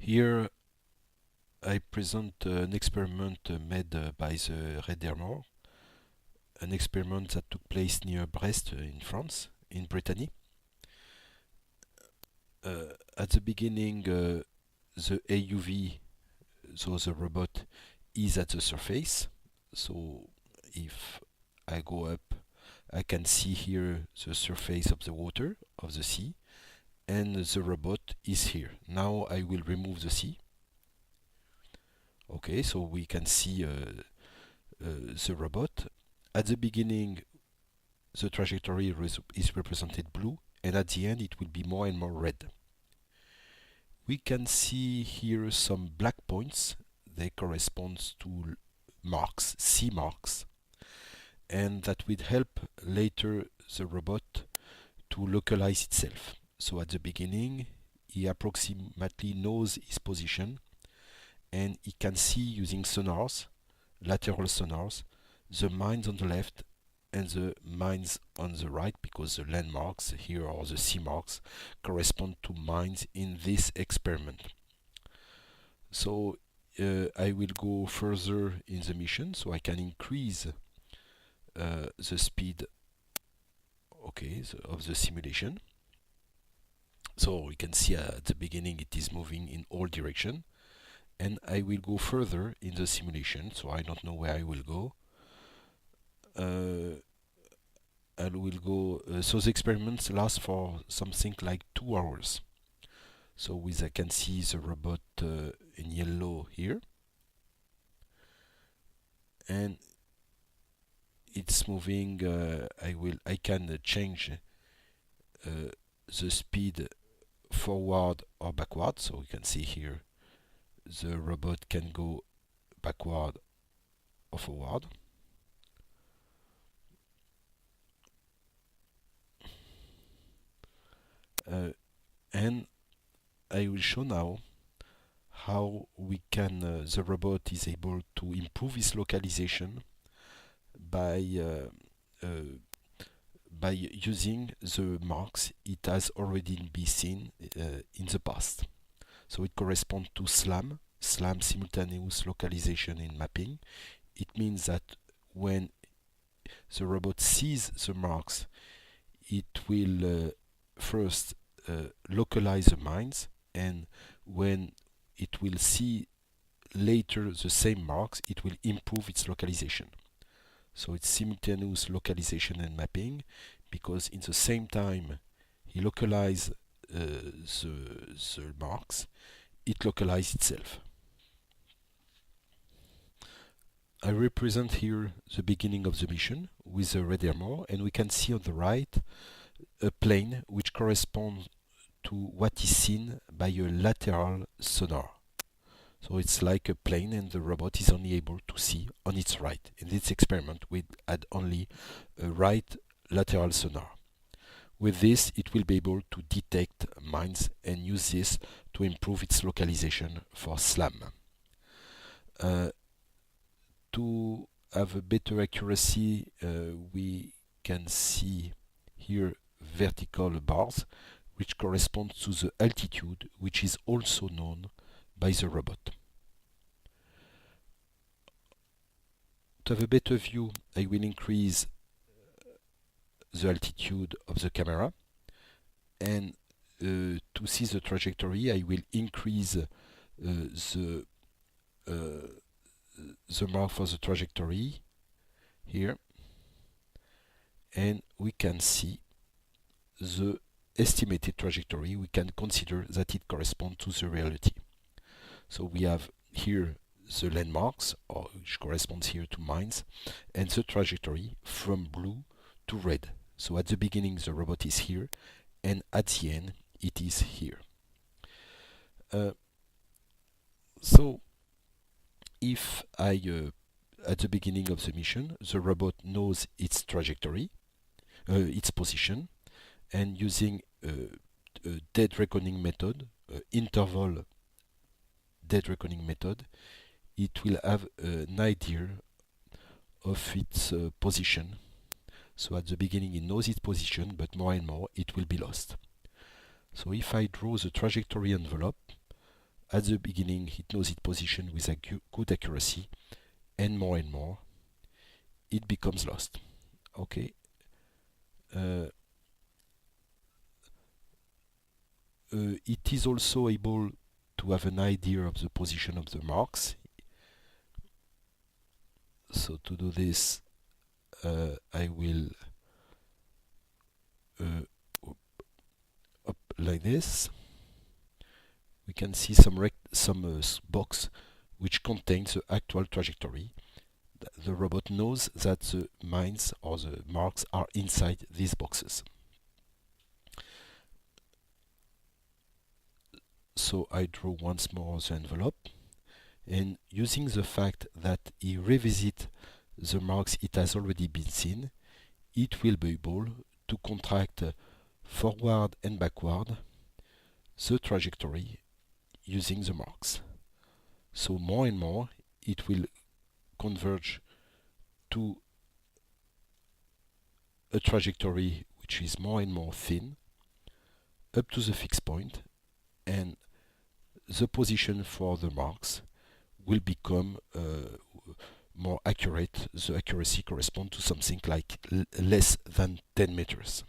Here I present an experiment made by the Redermore, an experiment that took place near Brest in France, in Brittany. At the beginning, the AUV, so the robot, is at the surface. So if I go up, I can see here the surface of the water, of the sea, and the robot is here. Now I will remove the sea. Okay, so we can see the robot. At the beginning, the trajectory is represented blue, and at the end it will be more and more red. We can see here some black points. They correspond to marks, sea marks, and that will help later the robot to localize itself. So at the beginning, he approximately knows his position, and he can see using sonars, lateral sonars, the mines on the left and the mines on the right, because the landmarks here, or the sea marks, correspond to mines in this experiment. So I will go further in the mission, so I can increase the speed, of the simulation. So we can see at the beginning it is moving in all directions, and I will go further in the simulation, so I don't know where I will go. I will go, so the experiments last for something like 2 hours. So I can see the robot in yellow here, and it's moving. I can change the speed forward or backward. So you can see here the robot can go backward or forward. And I will show now how the robot is able to improve its localization by using the marks it has already been seen in the past. So it corresponds to SLAM, simultaneous localization in mapping. It means that when the robot sees the marks, it will first localize the mines, and when it will see later the same marks, it will improve its localization. So it's simultaneous localization and mapping, because in the same time he localizes the marks, it localizes itself. I represent here the beginning of the mission with the Redermore, and we can see on the right a plane which corresponds to what is seen by a lateral sonar. So it's like a plane, and the robot is only able to see on its right. In this experiment, we had only a right lateral sonar. With this, it will be able to detect mines and use this to improve its localization for SLAM. To have a better accuracy, we can see here vertical bars, which correspond to the altitude, which is also known by the robot. To have a better view, I will increase the altitude of the camera, and to see the trajectory, I will increase the mark for the trajectory here, and we can see the estimated trajectory. We can consider that it corresponds to the reality. So we have here the landmarks, which corresponds here to mines, and the trajectory from blue to red. So at the beginning the robot is here, and at the end it is here. So if at the beginning of the mission, the robot knows its trajectory, its position, and using a dead reckoning method, interval dead reckoning method, it will have an idea of its position. So at the beginning it knows its position, but more and more it will be lost. So if I draw the trajectory envelope, at the beginning it knows its position with a good accuracy, and more it becomes lost. Okay. Uh, it is also able to have an idea of the position of the marks. So to do this, I will up like this. We can see some box which contains the actual trajectory. The robot knows that the mines or the marks are inside these boxes. So I draw once more the envelope, and using the fact that he revisits the marks it has already been seen, it will be able to contract forward and backward the trajectory using the marks. So more and more it will converge to a trajectory which is more and more thin up to the fixed point, and the position for the marks will become more accurate. The accuracy corresponds to something like less than 10 meters.